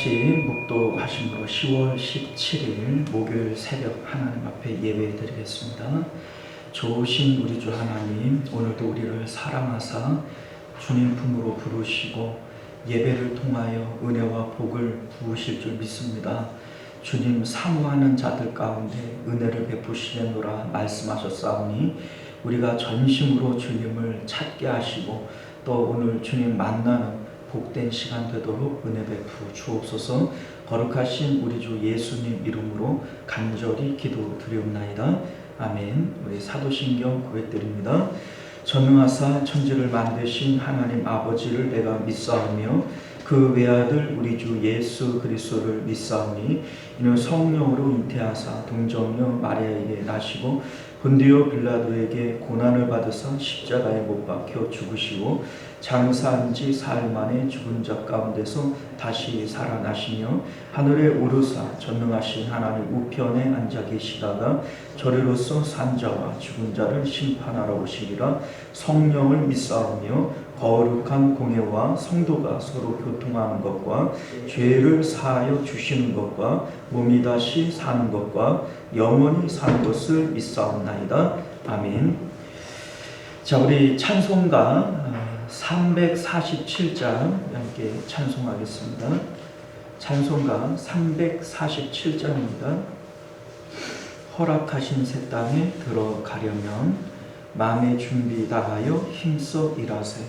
같이 묵도하심으로 10월 17일 목요일 새벽 하나님 앞에 예배 드리겠습니다. 좋으신 우리 주 하나님, 오늘도 우리를 사랑하사 주님 품으로 부르시고 예배를 통하여 은혜와 복을 부으실 줄 믿습니다. 주님 사모하는 자들 가운데 은혜를 베푸시려노라 말씀하셨사오니 우리가 전심으로 주님을 찾게 하시고 또 오늘 주님 만나는 복된 시간 되도록 은혜 베푸 주옵소서. 거룩하신 우리 주 예수님 이름으로 간절히 기도드리옵나이다. 아멘. 우리 사도신경 고백드립니다. 전능하사 천지를 만드신 하나님 아버지를 내가 믿사오며 그 외아들 우리 주 예수 그리스도를 믿사오니 이는 성령으로 잉태하사 동정녀 마리아에게 나시고 본디오 빌라도에게 고난을 받으사 십자가에 못 박혀 죽으시고 장사한 지 사흘 만에 죽은 자 가운데서 다시 살아나시며 하늘에 오르사 전능하신 하나님 우편에 앉아 계시다가 저리로서 산 자와 죽은 자를 심판하러 오시리라. 성령을 믿사오며 거룩한 공예와 성도가 서로 교통하는 것과 죄를 사하여 주시는 것과 몸이 다시 사는 것과 영원히 사는 것을 믿사옵나이다. 아멘. 자, 우리 찬송가 347장 함께 찬송하겠습니다. 찬송가 347장입니다. 허락하신 새 땅에 들어가려면 마음의 준비 다하여 힘써 일하세.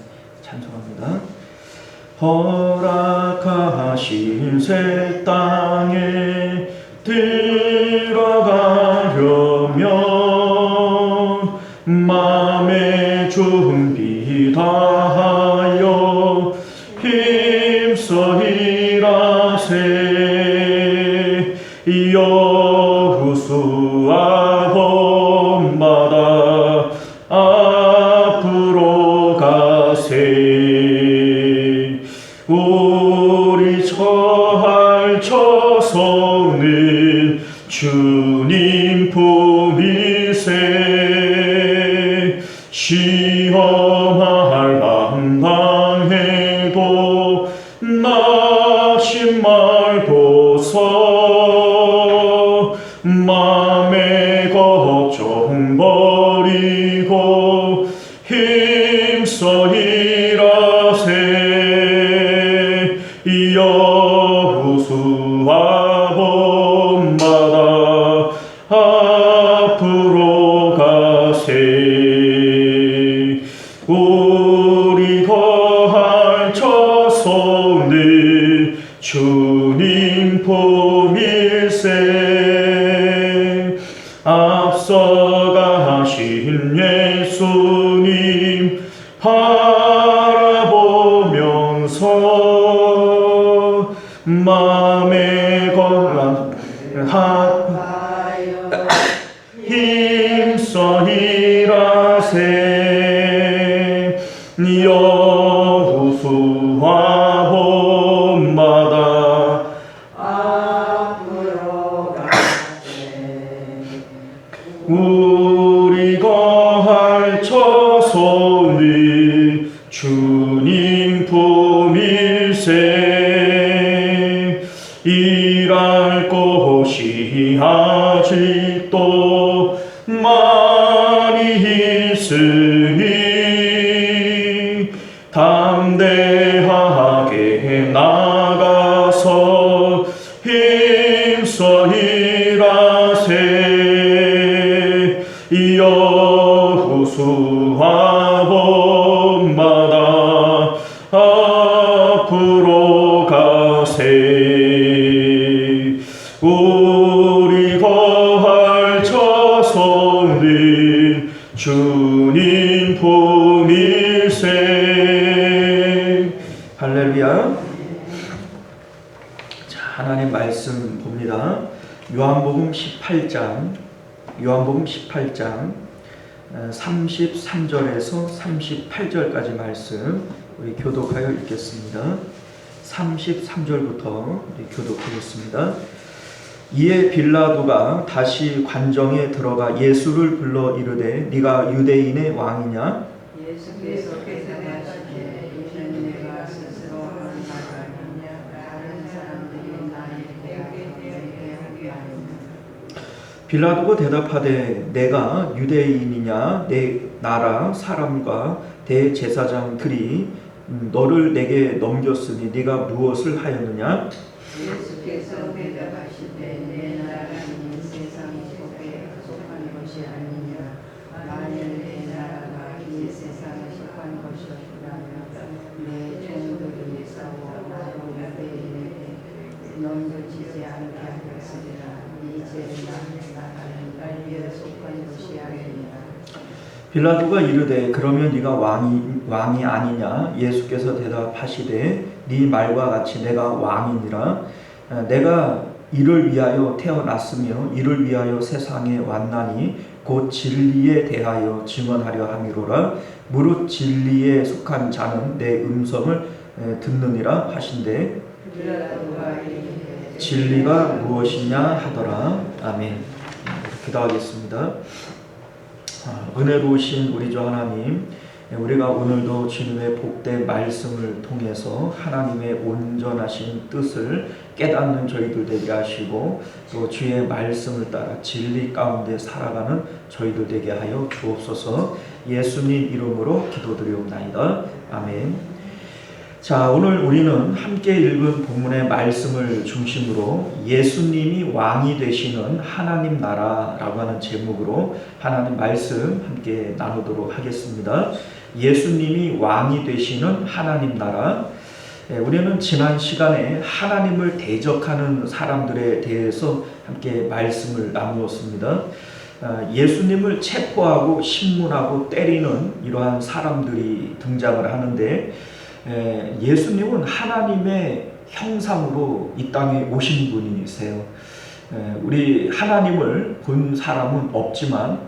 찬송합니다. 허락하신 새 땅에 들어가려면 마음의 준비 다하여 힘써 일하세. 여호수아 본받아 앞으로 가세. 우리 처할 처소는 주님 품이세. 시험할 방방해도 나심 말고서 맘의 걱정 버리고 힘써 일하세. 여호수아 본받아 앞으로 가세. 우리 거할 처소는 주님 품일세. 앞서가신 예수님 바라보면서 맘에 걸라 힘써 일하세. 여호수아 본받아 앞으로 가세. 우리 거할 처소는 주님 품일세. 일할 곳이 아직도 많이 있으니 담대하게 나가서 힘써 일하세. 여호수아 본받아 앞으로 가세. 우리 거할 처소는 주님 품일세. 할렐루야. 자, 하나님 말씀 봅니다. 요한복음 18장 33절에서 38절까지 말씀 우리 교독하여 읽겠습니다. 33절부터 우리 교독하겠습니다. 이에 빌라도가 다시 관정에 들어가 예수를 불러 이르되 네가 유대인의 왕이냐? 예수께서 대답하시되 이는 내가 스스로 하는 말이 아니냐. 다른 사람들이 빌라도가 대답하되 내가 유대인이냐 내 나라 사람과 대제사장들이 너를 내게 넘겼으니 네가 무엇을 하였느냐? 예수께서 대답하시되 내 나라는 세상의 법에 속한 것이 아니냐. 만일 내 나라가 이 세상에 속한 것이었다면 내 종들이 싸워 나로 유대인에게 넘겨지지 않게 하였으리라. 이제 나라는 빨리에 속한 것이 아니냐. 빌라도가 이르되 그러면 네가 왕이 아니냐? 예수께서 대답하시되 네 말과 같이 내가 왕이니라. 내가 이를 위하여 태어났으며 이를 위하여 세상에 왔나니 곧 진리에 대하여 증언하려 함이로라. 무릇 진리에 속한 자는 내 음성을 듣느니라 하신대 진리가 무엇이냐 하더라. 아멘. 기도하겠습니다. 은혜로우신 우리 주 하나님, 우리가 오늘도 주님의 복된 말씀을 통해서 하나님의 온전하신 뜻을 깨닫는 저희들 되게 하시고 또 주의 말씀을 따라 진리 가운데 살아가는 저희들 되게 하여 주옵소서. 예수님 이름으로 기도드리옵나이다. 아멘. 자, 오늘 우리는 함께 읽은 본문의 말씀을 중심으로 예수님이 왕이 되시는 하나님 나라라고 하는 제목으로 하나님 말씀 함께 나누도록 하겠습니다. 예수님이 왕이 되시는 하나님 나라. 우리는 지난 시간에 하나님을 대적하는 사람들에 대해서 함께 말씀을 나누었습니다. 예수님을 체포하고 신문하고 때리는 이러한 사람들이 등장을 하는데 예수님은 하나님의 형상으로 이 땅에 오신 분이세요. 우리 하나님을 본 사람은 없지만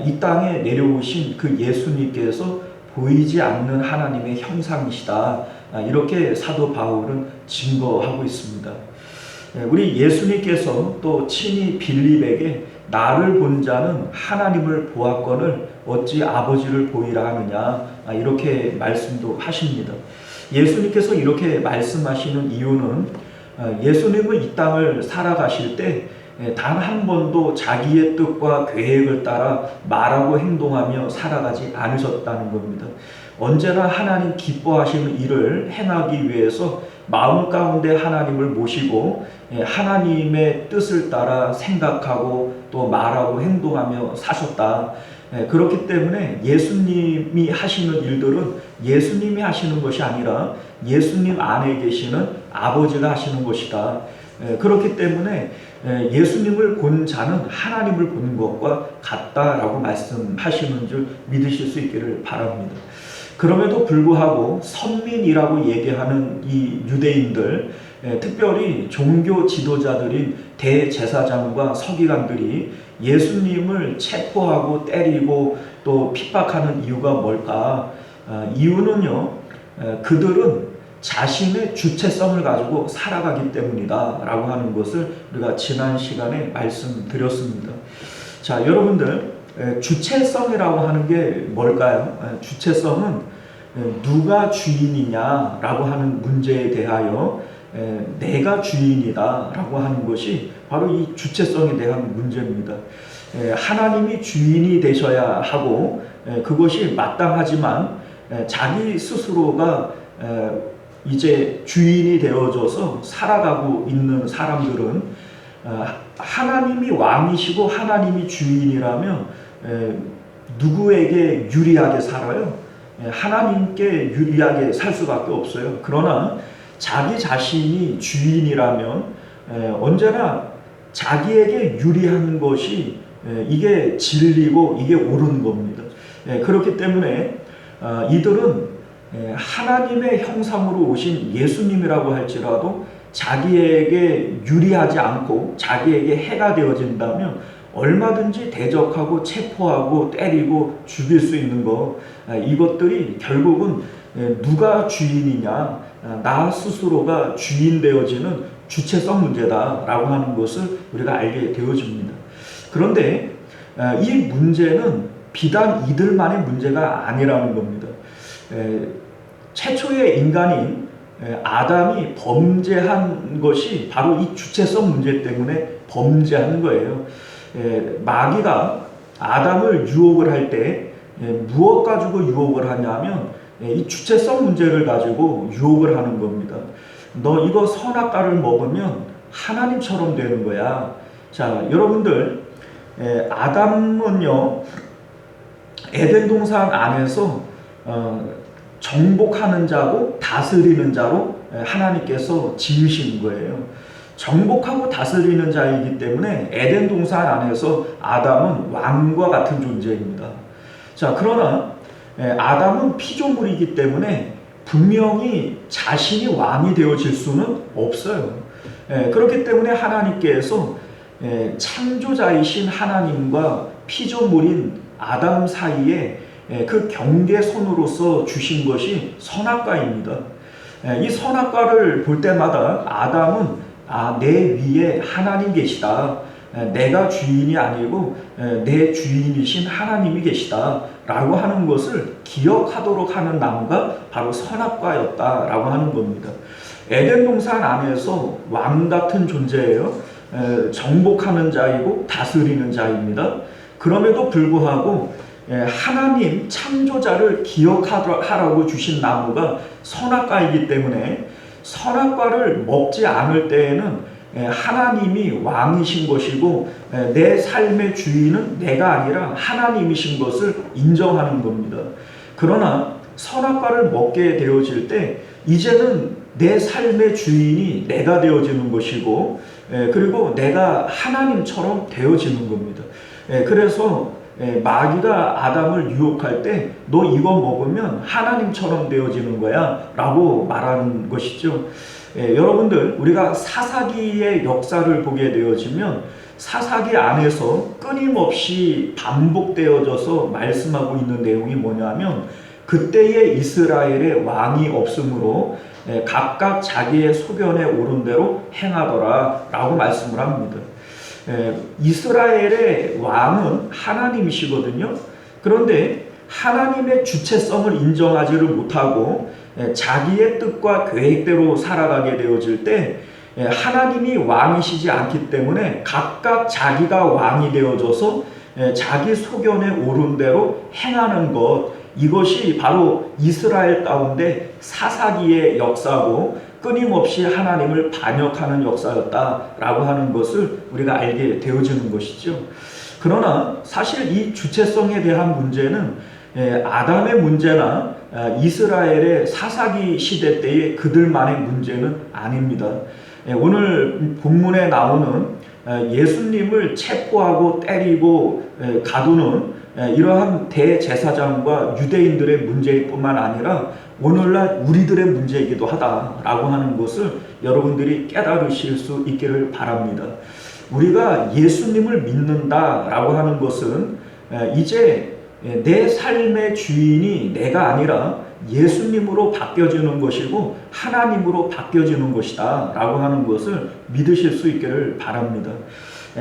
이 땅에 내려오신 그 예수님께서 보이지 않는 하나님의 형상이시다. 이렇게 사도 바울은 증거하고 있습니다. 우리 예수님께서 또 친히 빌립에게 나를 본 자는 하나님을 보았거늘 어찌 아버지를 보이라 하느냐 이렇게 말씀도 하십니다. 예수님께서 이렇게 말씀하시는 이유는 예수님은 이 땅을 살아가실 때 단 한 번도 자기의 뜻과 계획을 따라 말하고 행동하며 살아가지 않으셨다는 겁니다. 언제나 하나님 기뻐하시는 일을 행하기 위해서 마음 가운데 하나님을 모시고 하나님의 뜻을 따라 생각하고 또 말하고 행동하며 사셨다. 그렇기 때문에 예수님이 하시는 일들은 예수님이 하시는 것이 아니라 예수님 안에 계시는 아버지가 하시는 것이다. 그렇기 때문에 예수님을 본 자는 하나님을 본 것과 같다라고 말씀하시는 줄 믿으실 수 있기를 바랍니다. 그럼에도 불구하고 선민이라고 얘기하는 이 유대인들, 특별히 종교 지도자들인 대제사장과 서기관들이 예수님을 체포하고 때리고 또 핍박하는 이유가 뭘까? 이유는요, 그들은 자신의 주체성을 가지고 살아가기 때문이다 라고 하는 것을 우리가 지난 시간에 말씀드렸습니다. 자, 여러분들, 주체성이라고 하는 게 뭘까요? 주체성은 누가 주인이냐라고 하는 문제에 대하여 내가 주인이다 라고 하는 것이 바로 이 주체성에 대한 문제입니다. 하나님이 주인이 되셔야 하고 그것이 마땅하지만 자기 스스로가 이제 주인이 되어져서 살아가고 있는 사람들은 하나님이 왕이시고 하나님이 주인이라면 누구에게 유리하게 살아요? 하나님께 유리하게 살 수밖에 없어요. 그러나 자기 자신이 주인이라면 언제나 자기에게 유리한 것이 이게 진리고 이게 옳은 겁니다. 그렇기 때문에 이들은 하나님의 형상으로 오신 예수님이라고 할지라도 자기에게 유리하지 않고 자기에게 해가 되어진다면 얼마든지 대적하고 체포하고 때리고 죽일 수 있는 것, 이것들이 결국은 누가 주인이냐, 나 스스로가 주인 되어지는 주체성 문제다라고 하는 것을 우리가 알게 되어집니다. 그런데 이 문제는 비단 이들만의 문제가 아니라는 겁니다. 최초의 인간인 아담이 범죄한 것이 바로 이 주체성 문제 때문에 범죄한 거예요. 마귀가 아담을 유혹을 할 때 무엇 가지고 유혹을 하냐면 이 주체성 문제를 가지고 유혹을 하는 겁니다. 너 이거 선악과를 먹으면 하나님처럼 되는 거야. 자, 여러분들, 아담은요 에덴 동산 안에서 정복하는 자고 다스리는 자로 하나님께서 지으신 거예요. 정복하고 다스리는 자이기 때문에 에덴 동산 안에서 아담은 왕과 같은 존재입니다. 자, 그러나 아담은 피조물이기 때문에 분명히 자신이 왕이 되어질 수는 없어요. 그렇기 때문에 하나님께서 창조자이신 하나님과 피조물인 아담 사이에 그 경계선으로서 주신 것이 선악과입니다. 이 선악과를 볼 때마다 아담은 내 위에 하나님 계시다. 내가 주인이 아니고 내 주인이신 하나님이 계시다 라고 하는 것을 기억하도록 하는 나무가 바로 선악과였다라고 하는 겁니다. 에덴 동산 안에서 왕 같은 존재예요. 정복하는 자이고 다스리는 자입니다. 그럼에도 불구하고 하나님 창조자를 기억하라고 주신 나무가 선악과이기 때문에 선악과를 먹지 않을 때에는 하나님이 왕이신 것이고 내 삶의 주인은 내가 아니라 하나님이신 것을 인정하는 겁니다. 그러나 선악과를 먹게 되어질 때 이제는 내 삶의 주인이 내가 되어지는 것이고 그리고 내가 하나님처럼 되어지는 겁니다. 그래서 마귀가 아담을 유혹할 때 너 이거 먹으면 하나님처럼 되어지는 거야 라고 말하는 것이죠. 여러분들, 우리가 사사기의 역사를 보게 되어지면 사사기 안에서 끊임없이 반복되어져서 말씀하고 있는 내용이 뭐냐면 그때의 이스라엘의 왕이 없으므로 각각 자기의 소견에 오른 대로 행하더라 라고 말씀을 합니다. 이스라엘의 왕은 하나님이시거든요. 그런데 하나님의 주체성을 인정하지를 못하고 자기의 뜻과 계획대로 살아가게 되어질 때 하나님이 왕이시지 않기 때문에 각각 자기가 왕이 되어져서 자기 소견에 오른 대로 행하는 것, 이것이 바로 이스라엘 가운데 사사기의 역사고 끊임없이 하나님을 반역하는 역사였다라고 하는 것을 우리가 알게 되어지는 것이죠. 그러나 사실 이 주체성에 대한 문제는 아담의 문제나 이스라엘의 사사기 시대 때의 그들만의 문제는 아닙니다. 오늘 본문에 나오는 예수님을 체포하고 때리고 가두는 이러한 대제사장과 유대인들의 문제일 뿐만 아니라 오늘날 우리들의 문제이기도 하다라고 하는 것을 여러분들이 깨달으실 수 있기를 바랍니다. 우리가 예수님을 믿는다라고 하는 것은 이제 내 삶의 주인이 내가 아니라 예수님으로 바뀌어지는 것이고 하나님으로 바뀌어지는 것이다 라고 하는 것을 믿으실 수 있기를 바랍니다.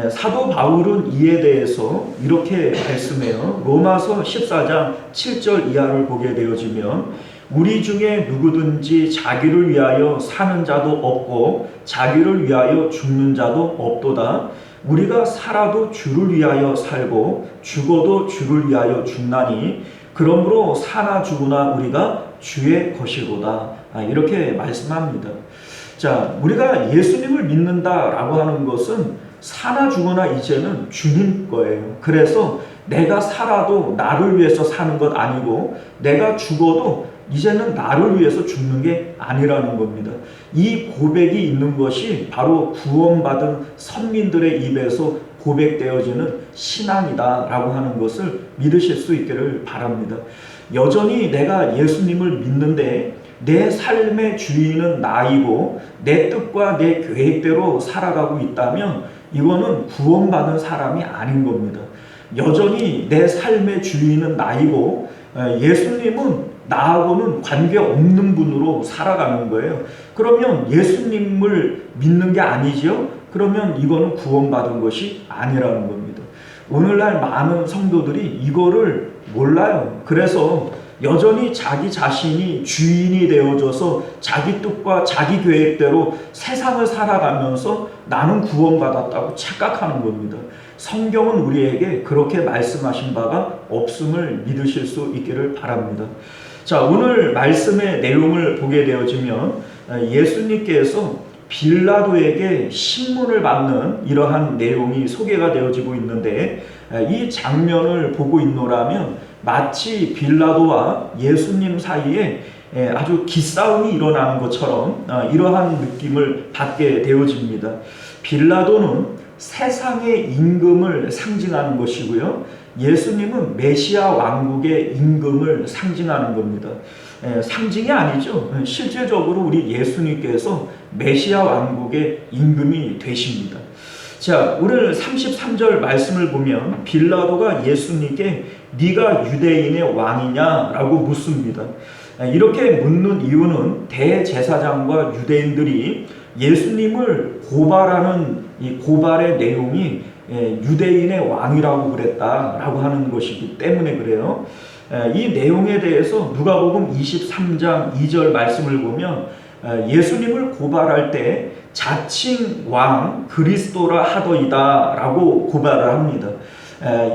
사도 바울은 이에 대해서 이렇게 말씀해요. 로마서 14장 7절 이하를 보게 되어지면 우리 중에 누구든지 자기를 위하여 사는 자도 없고 자기를 위하여 죽는 자도 없도다. 우리가 살아도 주를 위하여 살고 죽어도 주를 위하여 죽나니 그러므로 사나 죽으나 우리가 주의 것이로다. 이렇게 말씀합니다. 자, 우리가 예수님을 믿는다라고 하는 것은 사나 죽으나 이제는 주님 거예요. 그래서 내가 살아도 나를 위해서 사는 것 아니고 내가 죽어도 이제는 나를 위해서 죽는 게 아니라는 겁니다. 이 고백이 있는 것이 바로 구원받은 선민들의 입에서 고백되어지는 신앙이다 라고 하는 것을 믿으실 수 있기를 바랍니다. 여전히 내가 예수님을 믿는데 내 삶의 주인은 나이고 내 뜻과 내 계획대로 살아가고 있다면 이거는 구원받은 사람이 아닌 겁니다. 여전히 내 삶의 주인은 나이고 예수님은 나하고는 관계없는 분으로 살아가는 거예요. 그러면 예수님을 믿는 게 아니죠? 그러면 이거는 구원받은 것이 아니라는 겁니다. 오늘날 많은 성도들이 이거를 몰라요. 그래서 여전히 자기 자신이 주인이 되어져서 자기 뜻과 자기 계획대로 세상을 살아가면서 나는 구원받았다고 착각하는 겁니다. 성경은 우리에게 그렇게 말씀하신 바가 없음을 믿으실 수 있기를 바랍니다. 자, 오늘 말씀의 내용을 보게 되어지면 예수님께서 빌라도에게 신문을 받는 이러한 내용이 소개가 되어지고 있는데, 이 장면을 보고 있노라면 마치 빌라도와 예수님 사이에 아주 기싸움이 일어나는 것처럼 이러한 느낌을 받게 되어집니다. 빌라도는 세상의 임금을 상징하는 것이고요, 예수님은 메시아 왕국의 임금을 상징하는 겁니다. 상징이 아니죠. 실제적으로 우리 예수님께서 메시아 왕국의 임금이 되십니다. 자, 오늘 33절 말씀을 보면 빌라도가 예수님께 네가 유대인의 왕이냐라고 묻습니다. 이렇게 묻는 이유는 대제사장과 유대인들이 예수님을 고발하는 이 고발의 내용이 유대인의 왕이라고 그랬다라고 하는 것이기 때문에 그래요. 이 내용에 대해서 누가복음 23장 2절 말씀을 보면 예수님을 고발할 때 자칭 왕 그리스도라 하더이다 라고 고발을 합니다.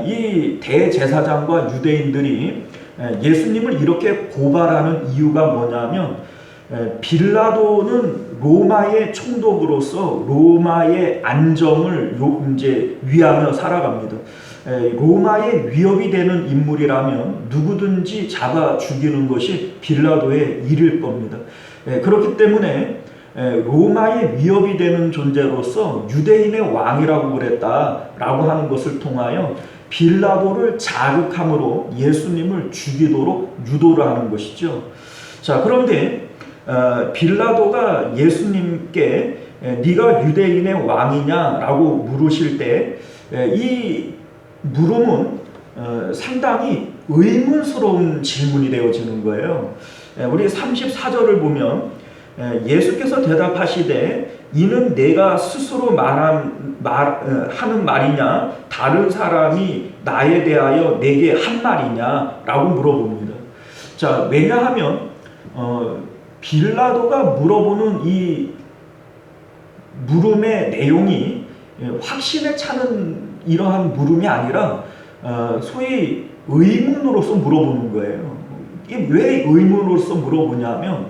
이 대제사장과 유대인들이 예수님을 이렇게 고발하는 이유가 뭐냐면, 빌라도는 로마의 총독으로서 로마의 안정을 이제 위하며 살아갑니다. 로마의 위협이 되는 인물이라면 누구든지 잡아 죽이는 것이 빌라도의 일일 겁니다. 그렇기 때문에 로마의 위협이 되는 존재로서 유대인의 왕이라고 그랬다라고 하는 것을 통하여 빌라도를 자극함으로 예수님을 죽이도록 유도를 하는 것이죠. 자, 그런데 빌라도가 예수님께 네가 유대인의 왕이냐라고 물으실 때 이 물음은 상당히 의문스러운 질문이 되어지는 거예요. 우리 34절을 보면 예수께서 대답하시되 이는 내가 스스로 하는 말이냐 다른 사람이 나에 대하여 내게 한 말이냐 라고 물어봅니다. 자, 왜냐하면 빌라도가 물어보는 이 물음의 내용이 확신에 차는 이러한 물음이 아니라 소위 의문으로서 물어보는 거예요. 이게 왜 의문으로서 물어보냐면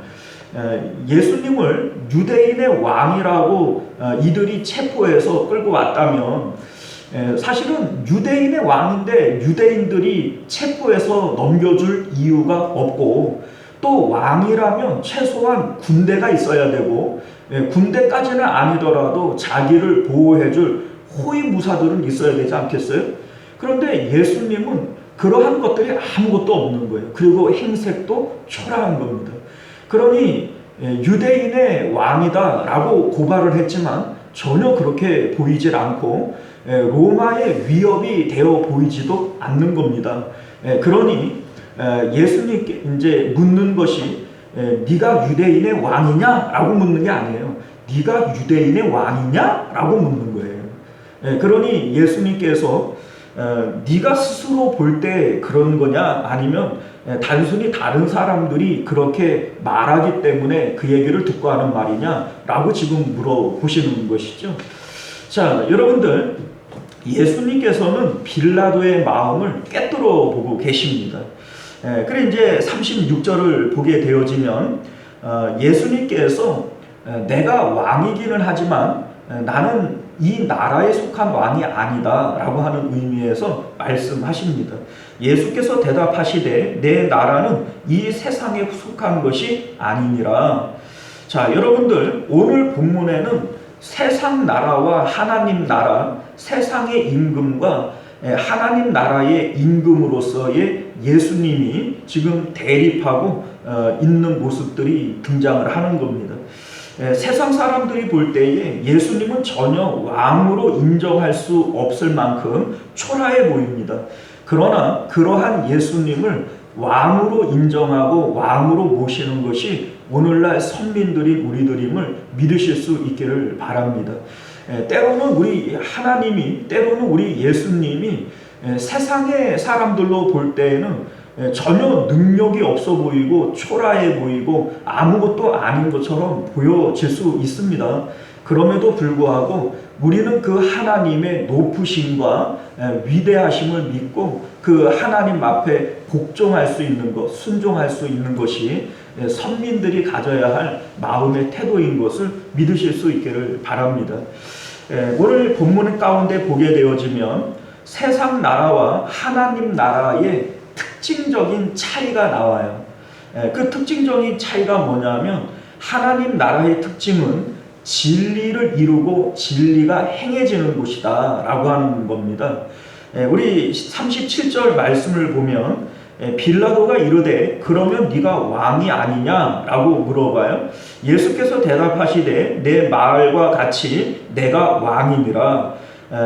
예수님을 유대인의 왕이라고 이들이 체포해서 끌고 왔다면 사실은 유대인의 왕인데 유대인들이 체포해서 넘겨줄 이유가 없고, 또 왕이라면 최소한 군대가 있어야 되고 군대까지는 아니더라도 자기를 보호해줄 호위무사들은 있어야 되지 않겠어요? 그런데 예수님은 그러한 것들이 아무것도 없는 거예요. 그리고 행색도 초라한 겁니다. 그러니 유대인의 왕이다 라고 고발을 했지만 전혀 그렇게 보이질 않고 로마의 위협이 되어 보이지도 않는 겁니다. 그러니 예수님께 이제 묻는 것이 네가 유대인의 왕이냐 라고 묻는 게 아니에요. 네가 유대인의 왕이냐 라고 묻는 거예요. 그러니 예수님께서 네가 스스로 볼 때 그런 거냐 아니면 단순히 다른 사람들이 그렇게 말하기 때문에 그 얘기를 듣고 하는 말이냐 라고 지금 물어보시는 것이죠. 자, 여러분들, 예수님께서는 빌라도의 마음을 꿰뚫어 보고 계십니다. 그래 이제 36절을 보게 되어지면 예수님께서 내가 왕이기는 하지만 나는 이 나라에 속한 왕이 아니다 라고 하는 의미에서 말씀하십니다. 예수께서 대답하시되 내 나라는 이 세상에 속한 것이 아니니라. 자, 여러분들, 오늘 본문에는 세상 나라와 하나님 나라, 세상의 임금과 하나님 나라의 임금으로서의 예수님이 지금 대립하고 있는 모습들이 등장을 하는 겁니다. 세상 사람들이 볼 때에 예수님은 전혀 왕으로 인정할 수 없을 만큼 초라해 보입니다. 그러나 그러한 예수님을 왕으로 인정하고 왕으로 모시는 것이 오늘날 선민들인 우리들임을 믿으실 수 있기를 바랍니다. 때로는 우리 하나님이, 때로는 우리 예수님이 세상의 사람들로 볼 때에는 전혀 능력이 없어 보이고 초라해 보이고 아무것도 아닌 것처럼 보여질 수 있습니다. 그럼에도 불구하고 우리는 그 하나님의 높으심과 위대하심을 믿고 그 하나님 앞에 복종할 수 있는 것, 순종할 수 있는 것이 선민들이 가져야 할 마음의 태도인 것을 믿으실 수 있기를 바랍니다. 오늘 본문 가운데 보게 되어지면 세상 나라와 하나님 나라의 특징적인 차이가 나와요. 그 특징적인 차이가 뭐냐면 하나님 나라의 특징은 진리를 이루고 진리가 행해지는 곳이다 라고 하는 겁니다. 우리 37절 말씀을 보면 빌라도가 이르되 그러면 네가 왕이 아니냐 라고 물어봐요. 예수께서 대답하시되 내 말과 같이 내가 왕이니라.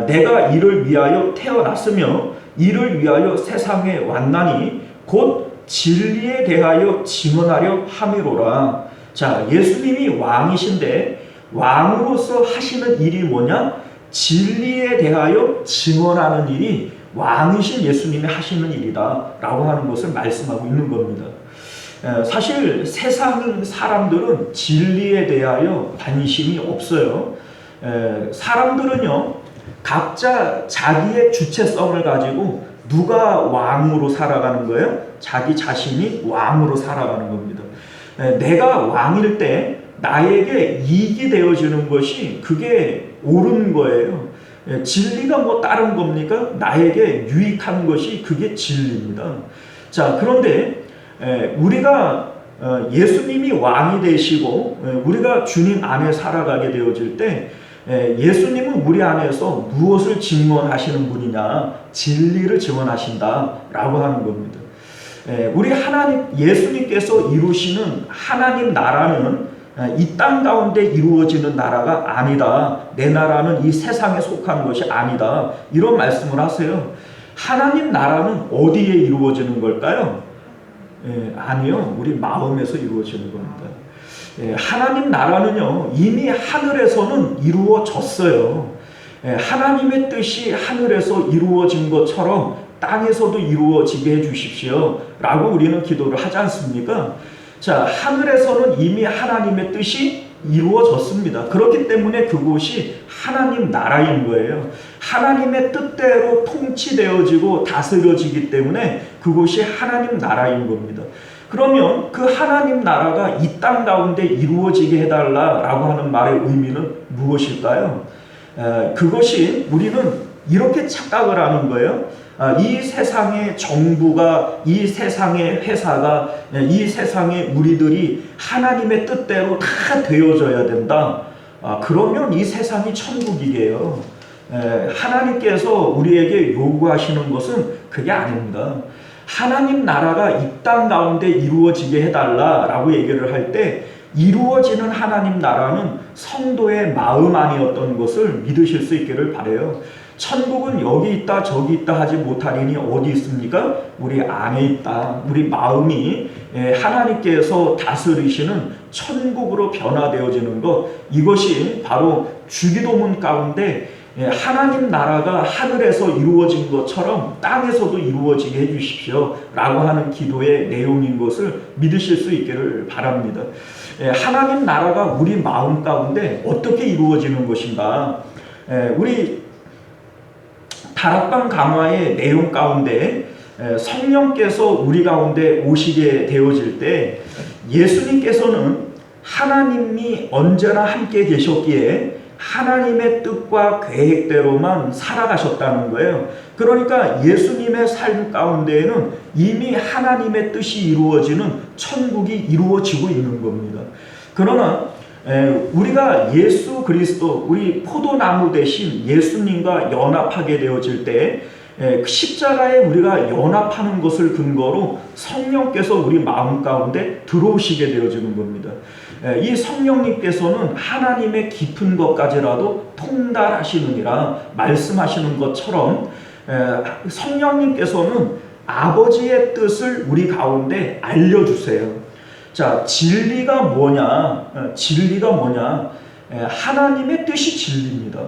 내가 이를 위하여 태어났으며 이를 위하여 세상에 왔나니 곧 진리에 대하여 증언하려 함이로라. 자, 예수님이 왕이신데 왕으로서 하시는 일이 뭐냐? 진리에 대하여 증언하는 일이 왕이신 예수님이 하시는 일이다 라고 하는 것을 말씀하고 있는 겁니다. 사실 세상 사람들은 진리에 대하여 관심이 없어요. 사람들은요 각자 자기의 주체성을 가지고 누가 왕으로 살아가는 거예요? 자기 자신이 왕으로 살아가는 겁니다. 내가 왕일 때 나에게 이익이 되어지는 것이 그게 옳은 거예요. 진리가 뭐 다른 겁니까? 나에게 유익한 것이 그게 진리입니다. 자, 그런데 우리가 예수님이 왕이 되시고 우리가 주님 안에 살아가게 되어질 때 예수님은 우리 안에서 무엇을 증언하시는 분이냐? 진리를 증언하신다라고 하는 겁니다. 우리 하나님 예수님께서 이루시는 하나님 나라는 이 땅 가운데 이루어지는 나라가 아니다. 내 나라는 이 세상에 속한 것이 아니다. 이런 말씀을 하세요. 하나님 나라는 어디에 이루어지는 걸까요? 아니요. 우리 마음에서 이루어지는 겁니다. 하나님 나라는요. 이미 하늘에서는 이루어졌어요. 하나님의 뜻이 하늘에서 이루어진 것처럼 땅에서도 이루어지게 해주십시오 라고 우리는 기도를 하지 않습니까? 자, 하늘에서는 이미 하나님의 뜻이 이루어졌습니다. 그렇기 때문에 그곳이 하나님 나라인 거예요. 하나님의 뜻대로 통치되어지고 다스려지기 때문에 그곳이 하나님 나라인 겁니다. 그러면 그 하나님 나라가 이 땅 가운데 이루어지게 해달라라고 하는 말의 의미는 무엇일까요? 그것이 우리는 이렇게 착각을 하는 거예요. 이 세상의 정부가, 이 세상의 회사가, 이 세상의 우리들이 하나님의 뜻대로 다 되어져야 된다. 그러면 이 세상이 천국이게요. 하나님께서 우리에게 요구하시는 것은 그게 아닙니다. 하나님 나라가 이 땅 가운데 이루어지게 해달라라고 얘기를 할 때 이루어지는 하나님 나라는 성도의 마음 안이었던 것을 믿으실 수 있기를 바라요. 천국은 여기 있다 저기 있다 하지 못하리니 어디 있습니까? 우리 안에 있다. 우리 마음이 하나님께서 다스리시는 천국으로 변화되어지는 것, 이것이 바로 주기도문 가운데 하나님 나라가 하늘에서 이루어진 것처럼 땅에서도 이루어지게 해주십시오 라고 하는 기도의 내용인 것을 믿으실 수 있기를 바랍니다. 하나님 나라가 우리 마음 가운데 어떻게 이루어지는 것인가? 우리 다락방 강화의 내용 가운데 성령께서 우리 가운데 오시게 되어질 때 예수님께서는 하나님이 언제나 함께 계셨기에 하나님의 뜻과 계획대로만 살아가셨다는 거예요. 그러니까 예수님의 삶 가운데에는 이미 하나님의 뜻이 이루어지는 천국이 이루어지고 있는 겁니다. 그러나 우리가 예수 그리스도, 우리 포도나무 대신 예수님과 연합하게 되어질 때 십자가에 우리가 연합하는 것을 근거로 성령께서 우리 마음 가운데 들어오시게 되어지는 겁니다. 이 성령님께서는 하나님의 깊은 것까지라도 통달하시느니라 말씀하시는 것처럼 성령님께서는 아버지의 뜻을 우리 가운데 알려주세요. 자, 진리가 뭐냐? 진리가 뭐냐? 하나님의 뜻이 진리입니다.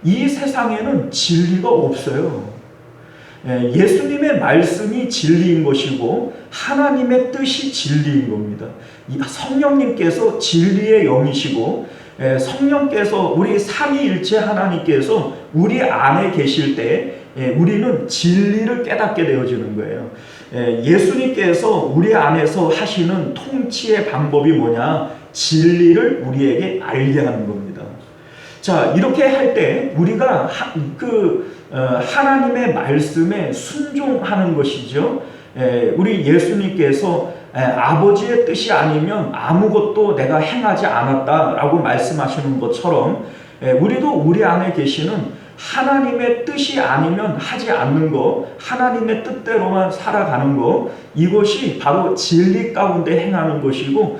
이 세상에는 진리가 없어요. 예수님의 말씀이 진리인 것이고 하나님의 뜻이 진리인 겁니다. 성령님께서 진리의 영이시고 성령께서 우리 삼위일체 하나님께서 우리 안에 계실 때 우리는 진리를 깨닫게 되어지는 거예요. 예수님께서 우리 안에서 하시는 통치의 방법이 뭐냐? 진리를 우리에게 알게 하는 겁니다. 자, 이렇게 할 때 우리가 하나님의 말씀에 순종하는 것이죠. 우리 예수님께서 아버지의 뜻이 아니면 아무것도 내가 행하지 않았다라고 말씀하시는 것처럼 우리도 우리 안에 계시는 하나님의 뜻이 아니면 하지 않는 것, 하나님의 뜻대로만 살아가는 것, 이것이 바로 진리 가운데 행하는 것이고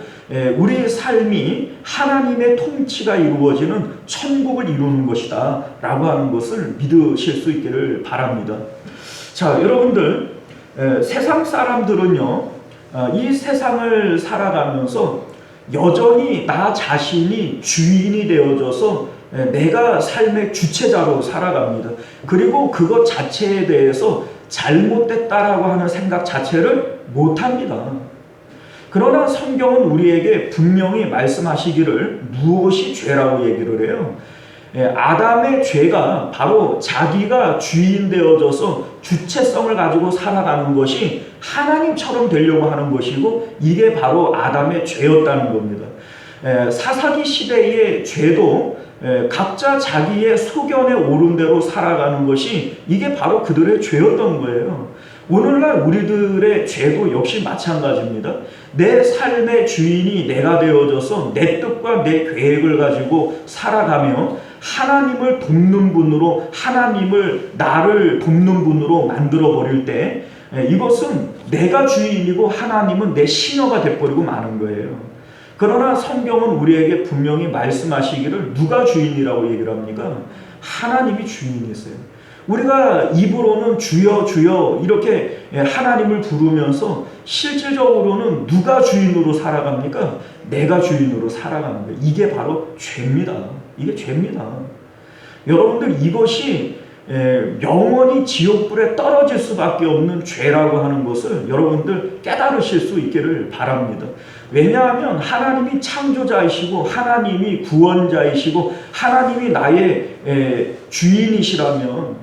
우리의 삶이 하나님의 통치가 이루어지는 천국을 이루는 것이다 라고 하는 것을 믿으실 수 있기를 바랍니다. 자, 여러분들, 세상 사람들은요, 이 세상을 살아가면서 여전히 나 자신이 주인이 되어져서 내가 삶의 주체자로 살아갑니다. 그리고 그것 자체에 대해서 잘못됐다라고 하는 생각 자체를 못합니다. 그러나 성경은 우리에게 분명히 말씀하시기를 무엇이 죄라고 얘기를 해요. 아담의 죄가 바로 자기가 주인 되어져서 주체성을 가지고 살아가는 것이 하나님처럼 되려고 하는 것이고 이게 바로 아담의 죄였다는 겁니다. 사사기 시대의 죄도 각자 자기의 소견에 오른 대로 살아가는 것이 이게 바로 그들의 죄였던 거예요. 오늘날 우리들의 죄도 역시 마찬가지입니다. 내 삶의 주인이 내가 되어져서 내 뜻과 내 계획을 가지고 살아가며 하나님을 돕는 분으로, 하나님을 나를 돕는 분으로 만들어 버릴 때 이것은 내가 주인이고 하나님은 내 시녀가 돼버리고 마는 거예요. 그러나 성경은 우리에게 분명히 말씀하시기를 누가 주인이라고 얘기를 합니까? 하나님이 주인이세요. 우리가 입으로는 주여 주여 이렇게 하나님을 부르면서 실질적으로는 누가 주인으로 살아갑니까? 내가 주인으로 살아가는 거예요. 이게 바로 죄입니다. 이게 죄입니다. 여러분들, 이것이 영원히 지옥불에 떨어질 수밖에 없는 죄라고 하는 것을 여러분들 깨달으실 수 있기를 바랍니다. 왜냐하면 하나님이 창조자이시고 하나님이 구원자이시고 하나님이 나의 주인이시라면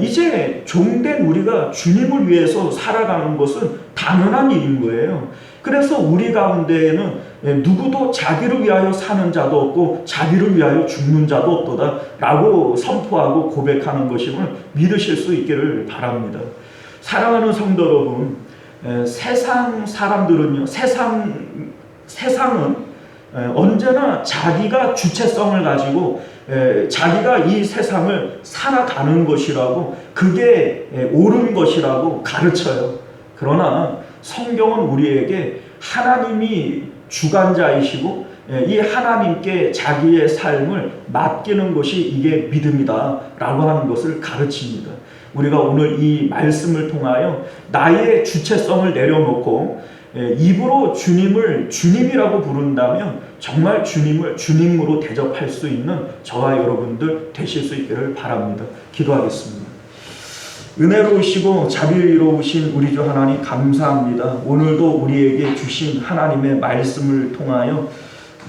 이제 종된 우리가 주님을 위해서 살아가는 것은 당연한 일인 거예요. 그래서 우리 가운데에는 누구도 자기를 위하여 사는 자도 없고 자기를 위하여 죽는 자도 없도다 라고 선포하고 고백하는 것임을 믿으실 수 있기를 바랍니다. 사랑하는 성도 여러분, 세상 사람들은요, 세상은 언제나 자기가 주체성을 가지고 자기가 이 세상을 살아가는 것이라고, 그게 옳은 것이라고 가르쳐요. 그러나 성경은 우리에게 하나님이 주관자이시고 이 하나님께 자기의 삶을 맡기는 것이 이게 믿음이다 라고 하는 것을 가르칩니다. 우리가 오늘 이 말씀을 통하여 나의 주체성을 내려놓고 입으로 주님을 주님이라고 부른다면 정말 주님을 주님으로 대접할 수 있는 저와 여러분들 되실 수 있기를 바랍니다. 기도하겠습니다. 은혜로우시고 자비로우신 우리 주 하나님 감사합니다. 오늘도 우리에게 주신 하나님의 말씀을 통하여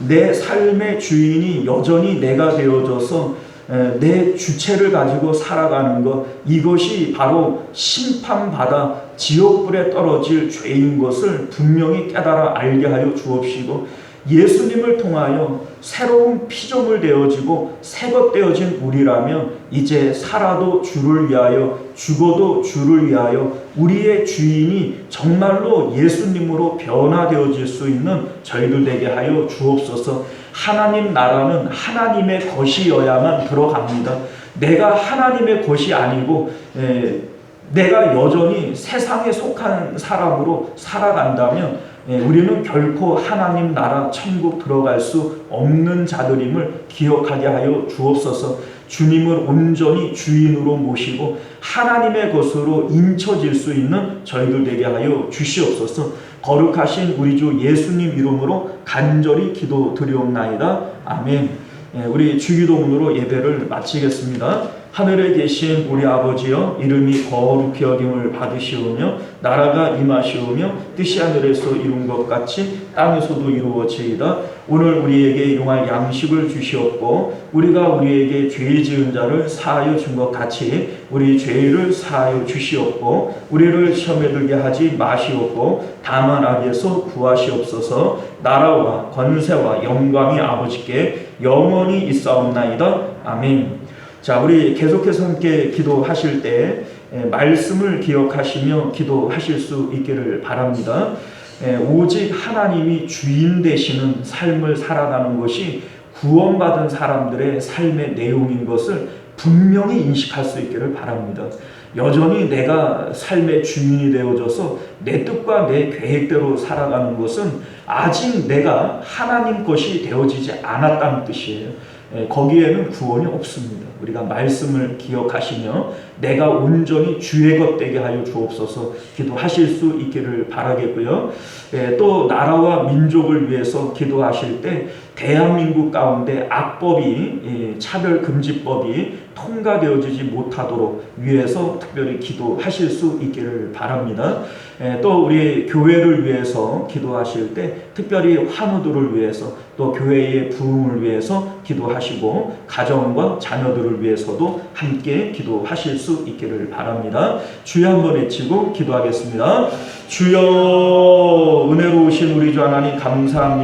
내 삶의 주인이 여전히 내가 되어져서 내 주체를 가지고 살아가는 것, 이것이 바로 심판받아 지옥불에 떨어질 죄인 것을 분명히 깨달아 알게 하여 주옵시고, 예수님을 통하여 새로운 피조물 되어지고 새것 되어진 우리라면 이제 살아도 주를 위하여 죽어도 주를 위하여 우리의 주인이 정말로 예수님으로 변화되어질 수 있는 저희들 되게 하여 주옵소서. 하나님 나라는 하나님의 것이어야만 들어갑니다. 내가 하나님의 것이 아니고 내가 여전히 세상에 속한 사람으로 살아간다면 우리는 결코 하나님 나라 천국 들어갈 수 없는 자들임을 기억하게 하여 주옵소서. 주님을 온전히 주인으로 모시고 하나님의 것으로 인쳐질 수 있는 저희들 되게 하여 주시옵소서. 거룩하신 우리 주 예수님 이름으로 간절히 기도드리옵나이다. 아멘. 우리 주기도문으로 예배를 마치겠습니다. 하늘에 계신 우리 아버지여, 이름이 거룩히 여김을 받으시오며 나라가 임하시오며 뜻이 하늘에서 이룬 것 같이 땅에서도 이루어지이다. 오늘 우리에게 용할 양식을 주시옵고 우리가 우리에게 죄 지은 자를 사하여 준 것 같이 우리 죄를 사하여 주시옵고 우리를 시험에 들게 하지 마시옵고 다만 악에서 구하시옵소서. 나라와 권세와 영광이 아버지께 영원히 있사옵나이다. 아멘. 자, 우리 계속해서 함께 기도하실 때 말씀을 기억하시며 기도하실 수 있기를 바랍니다. 오직 하나님이 주인 되시는 삶을 살아가는 것이 구원받은 사람들의 삶의 내용인 것을 분명히 인식할 수 있기를 바랍니다. 여전히 내가 삶의 주인이 되어져서 내 뜻과 내 계획대로 살아가는 것은 아직 내가 하나님 것이 되어지지 않았다는 뜻이에요. 거기에는 구원이 없습니다. 우리가 말씀을 기억하시며 내가 온전히 주의 것 되게 하여 주옵소서 기도하실 수 있기를 바라겠고요. 또 나라와 민족을 위해서 기도하실 때 대한민국 가운데 악법이 차별금지법이 통과되어지지 못하도록 위해서 특별히 기도하실 수 있기를 바랍니다. 또 우리 교회를 위해서 기도하실 때 특별히 환우들을 위해서 또 교회의 부흥을 위해서 기도하시고 가정과 자녀들을 위해서도 함께 기도하실 수 있기를 바랍니다. 주여 한번 외치고 기도하겠습니다. 주여, 은혜로우신 우리 주 하나님 감사합니다.